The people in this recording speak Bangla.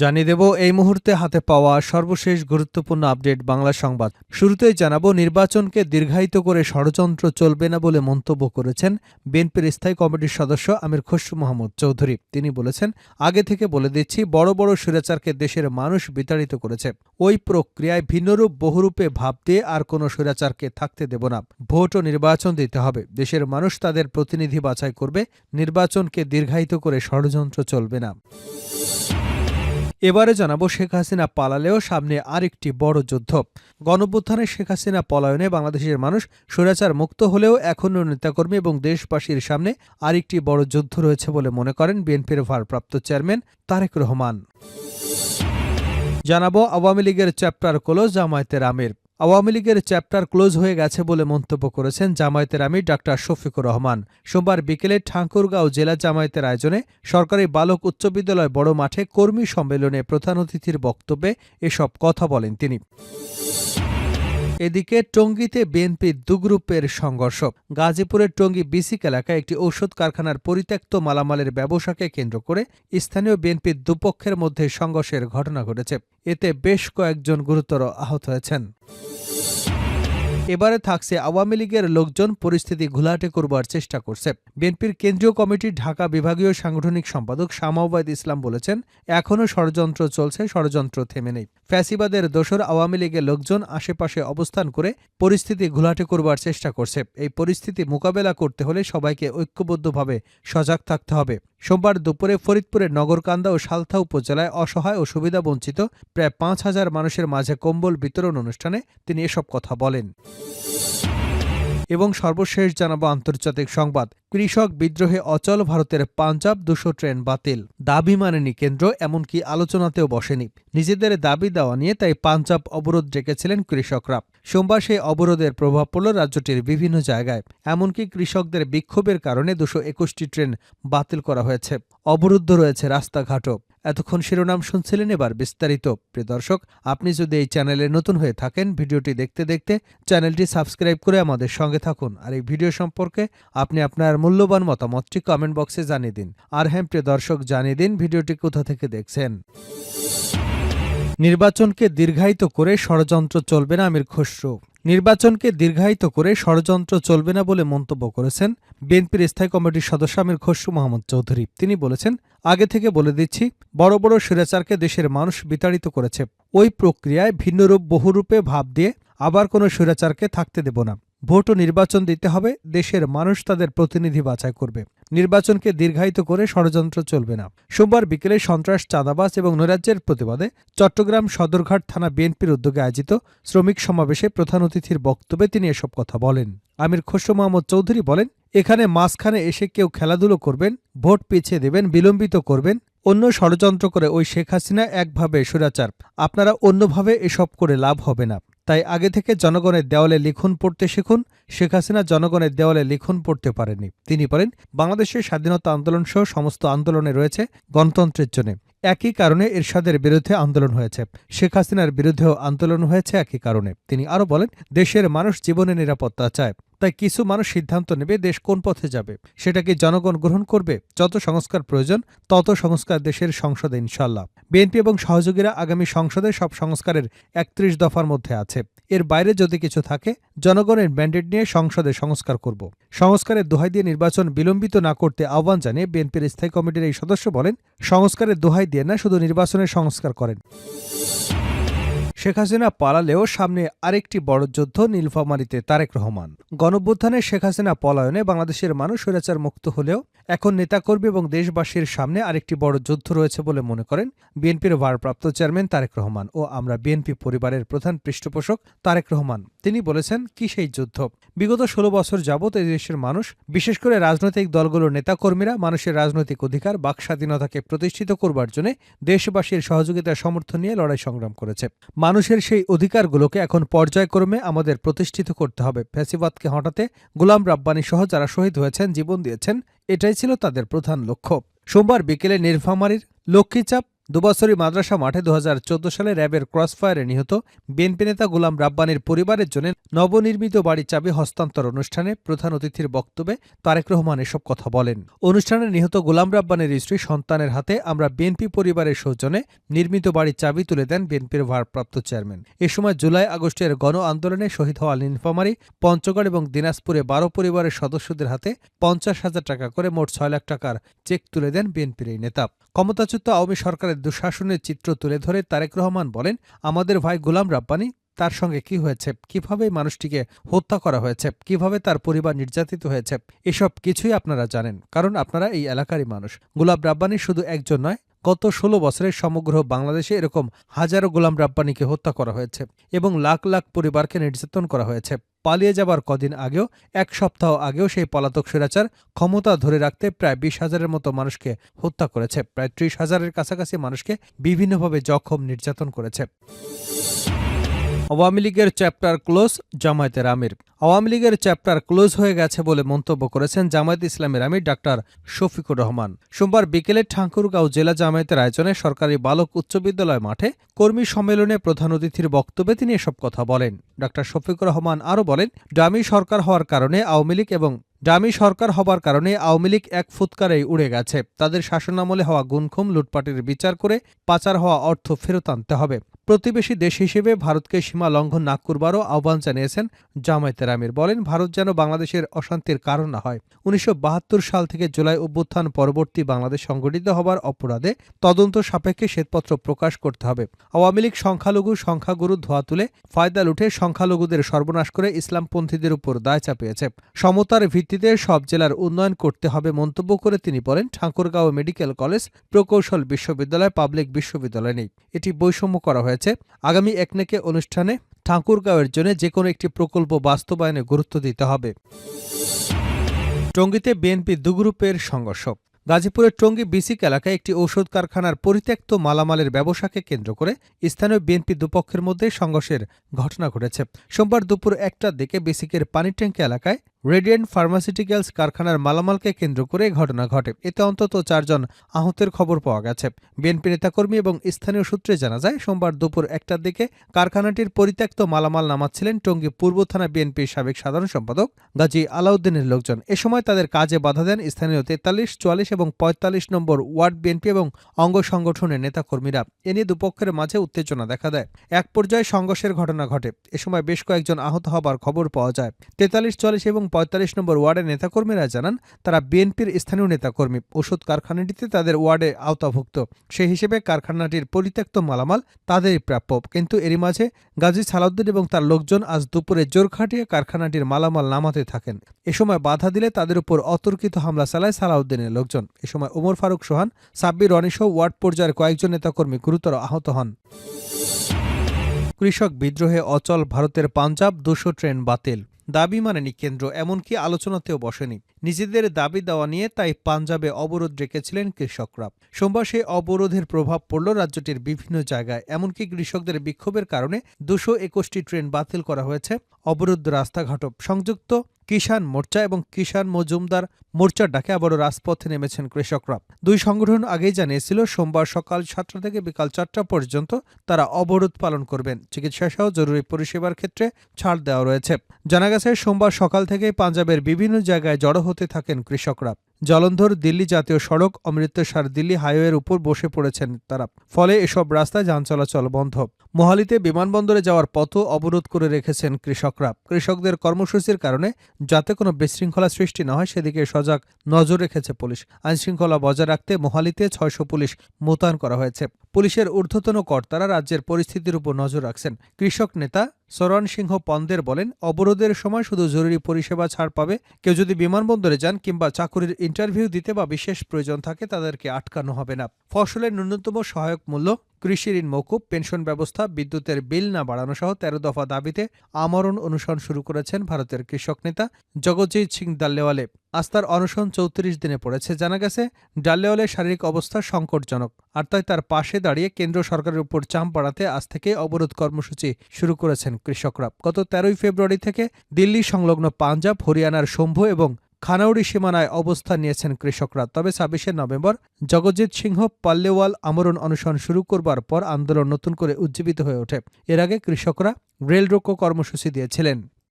জানিয়ে দেব এই মুহূর্তে হাতে পাওয়া সর্বশেষ গুরুত্বপূর্ণ আপডেট বাংলা সংবাদ। শুরুতেই জানাবো, নির্বাচনকে দীর্ঘায়িত করে ষড়যন্ত্র চলবে না বলে মন্তব্য করেছেন বিএনপির স্থায়ী কমিটির সদস্য আমির খসরু মাহমুদ চৌধুরী। তিনি বলেছেন, আগে থেকে বলে দিচ্ছি, বড় বড় স্বৈরাচারকে দেশের মানুষ বিতাড়িত করেছে। ওই প্রক্রিয়ায় ভিন্নরূপ বহুরূপে ভাব দিয়ে আর কোনো স্বৈরাচারকে থাকতে দেব না। ভোট ও নির্বাচন দিতে হবে, দেশের মানুষ তাদের প্রতিনিধি বাছাই করবে। নির্বাচনকে দীর্ঘায়িত করে ষড়যন্ত্র চলবে না। এবারে জানাবো, শেখ হাসিনা পালালেও সামনে আরেকটি বড় যুদ্ধ। গণঅভ্যুত্থানে শেখ হাসিনা পলায়নে বাংলাদেশের মানুষ স্বৈরাচার মুক্ত হলেও এখনও নেতাকর্মী এবং দেশবাসীর সামনে আরেকটি বড় যুদ্ধ রয়েছে বলে মনে করেন বিএনপির ভারপ্রাপ্ত চেয়ারম্যান তারেক রহমান। জানাবো, আওয়ামী লীগের চ্যাপ্টার ক্লোজ জামায়াতের আমির। আওয়ামী লীগের চ্যাপ্টার ক্লোজ হয়ে গেছে বলে মন্তব্য করেছেন জামায়াতের আমির ডাক্তার শফিকুর রহমান। সোমবার বিকেলে ঠাকুরগাঁও জেলা জামায়াতের আয়োজনে সরকারি বালক উচ্চ বিদ্যালয় বড় মাঠে কর্মী সম্মেলনে প্রধান অতিথির বক্তব্যে এসব কথা বলেন তিনি। এদিকে টঙ্গীতে বিএনপি দুগ্রুপের সংঘর্ষ। গাজীপুরের টঙ্গী বিসিক এলাকায় একটি ঔষধ কারখানার পরিত্যক্ত মালামালের ব্যবসাকে কেন্দ্র করে স্থানীয় বিএনপির দুপক্ষের মধ্যে সংঘর্ষের ঘটনা ঘটেছে। এতে বেশ কয়েকজন গুরুতর আহত হয়েছেন। এবারে থাকছে, আওয়ামী লীগের লোকজন পরিস্থিতি ঘোলাটে করবার চেষ্টা করছে। বিএনপির কেন্দ্রীয় কমিটির ঢাকা বিভাগীয় সাংগঠনিক সম্পাদক শামাওয়াত ইসলাম বলেছেন, এখনও ষড়যন্ত্র চলছে, ষড়যন্ত্র থেমে নেই। ফ্যাসিবাদের দোসর আওয়ামী লীগের লোকজন আশেপাশে অবস্থান করে পরিস্থিতি ঘোলাটে করবার চেষ্টা করছে। এই পরিস্থিতি মোকাবেলা করতে হলে সবাইকে ঐক্যবদ্ধভাবে সজাগ থাকতে হবে। সোমবার দুপুরে ফরিদপুরের নগরকান্দা ও সালথা উপজেলায় অসহায় ও সুবিধাবঞ্চিত প্রায় ৫,০০০ মানুষের মাঝে কম্বল বিতরণ অনুষ্ঠানে তিনি এসব কথা বলেন। এবং সর্বশেষ জানাবো আন্তর্জাতিক সংবাদ। কৃষক বিদ্রোহে অচল ভারতের পাঞ্জাব ২০০ ট্রেন বাতিল। দাবি মানেনি কেন্দ্র, এমনকি আলোচনাতেও বসেনি। নিজেদের দাবি দেওয়া নিয়ে তাই পাঞ্জাব অবরোধ ডেকেছিলেন কৃষকরা। সোমবার সেই অবরোধের প্রভাব পড়ল রাজ্যটির বিভিন্ন জায়গায়। এমনকি কৃষকদের বিক্ষোভের কারণে ২২১টি ট্রেন বাতিল করা হয়েছে। অবরুদ্ধ রয়েছে রাস্তাঘাটও। এতক্ষণ শিরোনাম শুনছিলেন, এবার বিস্তারিত। প্রিয় দর্শক, আপনি যদি এই চ্যানেলে নতুন হয়ে থাকেন, ভিডিওটি দেখতে দেখতে চ্যানেলটি সাবস্ক্রাইব করে আমাদের সঙ্গে থাকুন। আর এই ভিডিও সম্পর্কে আপনি আপনার মূল্যবান মতামতটি কমেন্ট বক্সে জানিয়ে দিন। আর হ্যাঁ প্রিয় দর্শক, জানিয়ে দিন ভিডিওটি কোথা থেকে দেখছেন। নির্বাচনকে দীর্ঘায়িত করে ষড়যন্ত্র চলবে না, আমির খসরু। নির্বাচনকে দীর্ঘায়িত করে ষড়যন্ত্র চলবে না বলে মন্তব্য করেছেন বিএনপির স্থায়ী কমিটির সদস্য আমির খসরু মাহমুদ চৌধুরী। তিনি বলেছেন, আগে থেকে বলে দিচ্ছি, বড় বড় স্বৈরাচারকে দেশের মানুষ বিতাড়িত করেছে। ওই প্রক্রিয়ায় ভিন্নরূপ বহুরূপে ভাব দিয়ে আবার কোনো স্বৈরাচারকে থাকতে দেব না। ভোট ও নির্বাচন দিতে হবে, দেশের মানুষ তাদের প্রতিনিধি বাছাই করবে। নির্বাচনকে দীর্ঘায়িত করে ষড়যন্ত্র চলবে না। সোমবার বিকেলে সন্ত্রাস, চাঁদাবাজ এবং নৈরাজ্যের প্রতিবাদে চট্টগ্রাম সদরঘাট থানা বিএনপির উদ্যোগে আয়োজিত শ্রমিক সমাবেশে প্রধান অতিথির বক্তব্যে তিনি এসব কথা বলেন। আমির খসরু মাহমুদ চৌধুরী বলেন, এখানে মাঝখানে এসে কেউ খেলাধুলো করবেন, ভোট পিছিয়ে দেবেন, বিলম্বিত করবেন, অন্য ষড়যন্ত্র করে ওই শেখ হাসিনা একভাবে স্বৈরাচার, আপনারা অন্যভাবে এসব করে লাভ হবে না। তাই আগে থেকে জনগণের দেওয়ালে লিখন পড়তে শিখুন। শেখ হাসিনা জনগণের দেওয়ালে লিখন পড়তে পারেনি। তিনি বলেন, বাংলাদেশের স্বাধীনতা আন্দোলন সহ সমস্ত আন্দোলনে রয়েছে গণতন্ত্রের জন্য। একই কারণে এরশাদের বিরুদ্ধে আন্দোলন হয়েছে, শেখ হাসিনার বিরুদ্ধেও আন্দোলন হয়েছে একই কারণে। তিনি আরও বলেন, দেশের মানুষ জীবনের নিরাপত্তা চায়। তাই কিছু মানুষ সিদ্ধান্ত নেবে দেশ কোন পথে যাবে, সেটা কি জনগণ গ্রহণ করবে? যত সংস্কার প্রয়োজন তত সংস্কার দেশের সংসদে ইনশাল্লাহ। বিএনপি এবং সহযোগীরা আগামী সংসদে সব সংস্কারের ৩১ দফার মধ্যে আছে। এর বাইরে যদি কিছু থাকে, জনগণের ম্যান্ডেট নিয়ে সংসদে সংস্কার করব। সংস্কারের দোহাই দিয়ে নির্বাচন বিলম্বিত না করতে আহ্বান জানিয়ে বিএনপির স্থায়ী কমিটির এই সদস্য বলেন, সংস্কারের দোহাই দিয়ে না, শুধু নির্বাচনের সংস্কার করেন। শেখ হাসিনা পালালেও সামনে আরেকটি বড় যুদ্ধ, নীলফামারীতে তারেক রহমান। গণঅভ্যুত্থানে শেখ হাসিনা পলায়নে বাংলাদেশের মানুষ স্বৈরাচার মুক্ত হলেও এখন নেতাকর্মী এবং দেশবাসীর সামনে আরেকটি বড় যুদ্ধ রয়েছে বলে মনে করেন বিএনপির ভারপ্রাপ্ত চেয়ারম্যান তারেক রহমান ও আমরা বিএনপি পরিবারের প্রধান পৃষ্ঠপোষক তারেক রহমান। তিনি বলেছেন, কি সেই যুদ্ধ? বিগত ১৬ বছর যাবৎ এই দেশের মানুষ, বিশেষ করে রাজনৈতিক দলগুলোর নেতাকর্মীরা মানুষের রাজনৈতিক অধিকার, বাক স্বাধীনতাকে প্রতিষ্ঠিত করবার জন্য দেশবাসীর সহযোগিতা সমর্থন নিয়ে লড়াই সংগ্রাম করেছে। মানুষের সেই অধিকারগুলোকে এখন পর্যায়ক্রমে আমাদের প্রতিষ্ঠিত করতে হবে। ফ্যাসিবাদকে হটাতে গোলাম রাব্বানী সহ যারা শহীদ হয়েছেন, জীবন দিয়েছেন, এটাই ছিল তাদের প্রধান লক্ষ্য। সোমবার বিকেলে নীলফামারীর লক্ষ্মীচাপ দুবছরই মাদ্রাসা মাঠে 2014 সালে র্যাবের ক্রসফায়ারে নিহত বিএনপি নেতা গোলাম রাব্বানীর পরিবারের জন্য নবনির্মিত বাড়ির চাবি হস্তান্তর অনুষ্ঠানে প্রধান অতিথির বক্তব্যে তারেক রহমান এসব কথা বলেন। অনুষ্ঠানে নিহত গোলাম রাব্বানীর স্ত্রী সন্তানের হাতে আমরা বিএনপি পরিবারের সৌজন্যে নির্মিত বাড়ির চাবি তুলে দেন বিএনপির ভারপ্রাপ্ত চেয়ারম্যান। এ সময় জুলাই আগস্টের গণ আন্দোলনে শহীদ হওয়া নীলফামারী, পঞ্চগড় এবং দিনাজপুরে 12 পরিবারের সদস্যদের হাতে 50,000 টাকা করে মোট 6 লাখ টাকার চেক তুলে দেন বিএনপির এই নেতা। ক্ষমতাচ্যুত আওয়ামী সরকারের দুঃশাসনের চিত্র তুলে ধরে তারেক রহমান বলেন, আমাদের ভাই গোলাম রাব্বানী, তার সঙ্গে কি হয়েছে, কিভাবে মানুষটিকে হত্যা করা হয়েছে, কিভাবে তার পরিবার নির্যাতিত হয়েছে, এসব কিছুই আপনারা জানেন, কারণ আপনারা এই এলাকারই মানুষ। গোলাম রাব্বানী শুধু একজন নয়, গত 16 বছরে সমগ্র বাংলাদেশে এরকম হাজারো গোলাম রাব্বানীকে হত্যা করা হয়েছে এবং লাখ লাখ পরিবারকে নির্যাতন করা হয়েছে। পালিয়ে যাবার কদিন আগেও, এক সপ্তাহ আগেও সেই পলাতক স্বৈরাচার ক্ষমতা ধরে রাখতে প্রায় 20,000-এর মতো মানুষকে হত্যা করেছে, প্রায় 30,000-এর কাছাকাছি মানুষকে বিভিন্নভাবে জখম নির্যাতন করেছে। আওয়ামী লীগের চ্যাপ্টার ক্লোজ, জামায়াতের আমির। আওয়ামী লীগের চ্যাপ্টার ক্লোজ হয়ে গেছে বলে মন্তব্য করেছেন জামায়াত ইসলামের আমির ডাক্তার শফিকুর রহমান। সোমবার বিকেলে ঠাকুরগাঁও জেলা জামায়াতের আয়োজনে সরকারি বালক উচ্চ বিদ্যালয় মাঠে কর্মী সম্মেলনে প্রধান অতিথির বক্তব্যে তিনি এসব কথা বলেন। ডাক্তার শফিকুর রহমান আরও বলেন, ডামি সরকার হওয়ার কারণে আওয়ামী লীগ এক ফুৎকারেই উড়ে গেছে। তাদের শাসনামলে হওয়া গুনখুম লুটপাটের বিচার করে পাচার হওয়া অর্থ ফেরত আনতে হবে। প্রতিবেশী দেশ হিসেবে ভারতকে সীমা লঙ্ঘন না করবারও আহ্বান জানিয়েছেন জামায়াতের আমির। বলেন, ভারত যেন বাংলাদেশের অশান্তির কারণ না হয়। 1972 সাল থেকে জুলাই অভ্যুত্থান পরবর্তী বাংলাদেশ সংগঠিত হবার অপরাধে তদন্ত সাপেক্ষে শ্বেতপত্র প্রকাশ করতে হবে। আওয়ামী লীগ সংখ্যাগুরু ধোয়া তুলে ফায়দা লুটে সংখ্যালঘুদের সর্বনাশ করে ইসলামপন্থীদের উপর দায় চাপিয়েছে। সমতার ভিত্তিতে সব জেলার উন্নয়ন করতে হবে মন্তব্য করে তিনি বলেন, ঠাকুরগাঁও মেডিকেল কলেজ, প্রকৌশল বিশ্ববিদ্যালয়, পাবলিক বিশ্ববিদ্যালয় নেই, এটি বৈষম্য করা হয়েছে। আগামী একনেকে অনুষ্ঠানে ঠাকুরগাঁওয়ের জন্য যে কোনো একটি প্রকল্প বাস্তবায়নে গুরুত্ব দিতে হবে। টঙ্গীতে বিএনপি দুগ্রুপের সংঘর্ষ। গাজীপুরের টঙ্গী বিসিক এলাকায় একটি ঔষধ কারখানার পরিত্যক্ত মালামালের ব্যবসাকে কেন্দ্র করে স্থানীয় বিএনপি দুপক্ষের মধ্যে সংঘর্ষের ঘটনা ঘটেছে। সোমবার দুপুর 1টার দিকে বিসিকের পানিট্যাঙ্কি এলাকায় রেডিয়েন্ট ফার্মাসিউটিক্যালস কারখানার মালামালকে কেন্দ্র করে ঘটনা ঘটে। এতে অন্তত 4 জন আহতের খবর পাওয়া গেছে। বিএনপি নেতাকর্মী এবং স্থানীয় সূত্রে জানা যায়, সোমবার দুপুর 1টার দিকে কারখানাটির পরিত্যক্ত মালামাল নামাচ্ছিলেন টঙ্গী পূর্ব থানা বিএনপির সাবেক সাধারণ সম্পাদক গাজী আলাউদ্দিনের লোকজন। এ সময় তাদের কাজে বাধা দেন স্থানীয় 43, 44 এবং 45 নম্বর ওয়ার্ড বিএনপি এবং অঙ্গ সংগঠনের নেতাকর্মীরা। এ নিয়ে দুপক্ষের মাঝে উত্তেজনা দেখা দেয়। এক পর্যায়ে সংঘর্ষের ঘটনা ঘটে। এ সময় বেশ কয়েকজন আহত হবার খবর পাওয়া যায়। 43, 44 এবং 45 নম্বর ওয়ার্ডের নেতাকর্মীরা জানান, তারা বিএনপির স্থানীয় নেতাকর্মী। ওষুধ কারখানাটিতে তাদের ওয়ার্ডে আওতাভুক্ত, সেই হিসেবে কারখানাটির পরিত্যক্ত মালামাল তাদেরই প্রাপ্য। কিন্তু এরই মাঝে গাজী সালাউদ্দিন এবং তার লোকজন আজ দুপুরে জোর খাটিয়ে কারখানাটির মালামাল নামাতে থাকেন। এ সময় বাধা দিলে তাদের উপর অতর্কিত হামলা চালায় সালাউদ্দিনের লোকজন। এ সময় ওমর ফারুক সোহান, সাব্বির রনিসহ ওয়ার্ড পর্যায়ের কয়েকজন নেতাকর্মী গুরুতর আহত হন। কৃষক বিদ্রোহে অচল ভারতের পাঞ্জাব, 200 ট্রেন বাতিল। দাবি মানেনি কেন্দ্র, এমনকি আলোচনাতেও বসেনি। নিজেদের দাবি দেওয়া নিয়ে তাই পাঞ্জাবে অবরোধ রেখেছিলেন কৃষকরা। সোমবার সেই অবরোধের প্রভাব পড়ল রাজ্যটির বিভিন্ন জায়গায়। এমনকি কৃষকদের বিক্ষোভের কারণে 221টি ট্রেন বাতিল করা হয়েছে। অবরুদ্ধ রাস্তাঘাটও। সংযুক্ত কিষাণ মোর্চা এবং কিষাণ মজুমদার মোর্চার ডাকে আবারও রাজপথে নেমেছেন কৃষকরা। দুই সংগঠন আগেই জানিয়েছিল, সোমবার সকাল 7টা থেকে বিকাল 4টা পর্যন্ত তারা অবরোধ পালন করবেন। চিকিৎসা সহ জরুরি পরিষেবার ক্ষেত্রে ছাড় দেওয়া রয়েছে। জানা গেছে, সোমবার সকাল থেকেই পাঞ্জাবের বিভিন্ন জায়গায় জড়ো হতে থাকেন কৃষকরা। জলন্ধর দিল্লি জাতীয় সড়ক, অমৃতসর দিল্লি হাইওয়ের উপর বসে পড়েছেন তারা। ফলে এসব রাস্তায় যান চলাচল বন্ধ। মোহালিতে বিমানবন্দরে যাওয়ার পথও অবরোধ করে রেখেছেন কৃষকরা। কৃষকদের কর্মসূচির কারণে যাতে কোনো বিশৃঙ্খলা সৃষ্টি না হয় সেদিকে সজাগ নজর রেখেছে পুলিশ। আইনশৃঙ্খলা বজায় রাখতে মোহালিতে 600 পুলিশ মোতায়েন করা হয়েছে। পুলিশের ঊর্ধ্বতন কর্তারা রাজ্যের পরিস্থিতির উপর নজর রাখছেন। কৃষক নেতা সরণ সিংহ পন্দের বলেন, অবরোধের সময় শুধু জরুরি পরিষেবা ছাড় পাবে। কেউ যদি বিমানবন্দরে যান কিংবা চাকুরির ইন্টারভিউ দিতে বা বিশেষ প্রয়োজন থাকে তাদেরকে আটকানো হবে না। ফসলের ন্যূনতম সহায়ক মূল্য, কৃষি ঋণ মওকুফ, পেনশন ব্যবস্থা, বিদ্যুতের বিল না বাড়ানো সহ 13 দফা দাবিতে আমরণ অনশন শুরু করেছেন ভারতের কৃষক নেতা জগজিৎ সিং ডাল্লেওয়ালে। আজ তার অনশন 34 দিনে পড়েছে। জানা গেছে, ডাল্লেওয়ালের শারীরিক অবস্থা সংকটজনক, আর তাই তার পাশে দাঁড়িয়ে কেন্দ্র সরকারের উপর চাপ বাড়াতে আজ থেকে অবরোধ কর্মসূচি শুরু করেছেন কৃষকরা। গত 13 ফেব্রুয়ারি থেকে দিল্লি সংলগ্ন পাঞ্জাব, হরিয়ানার শম্ভু এবং খানাউড়ি সীমানায় অবস্থান নিয়েছেন কৃষকরা। তবে ২৬শে নভেম্বর জগজিৎ সিংহ পাল্লেওয়াল আমরণ অনশন শুরু করবার পর আন্দোলন নতুন করে উজ্জীবিত হয়ে ওঠে। এর আগে কৃষকরা রেল রোকো কর্মসূচি দিয়েছিলেন।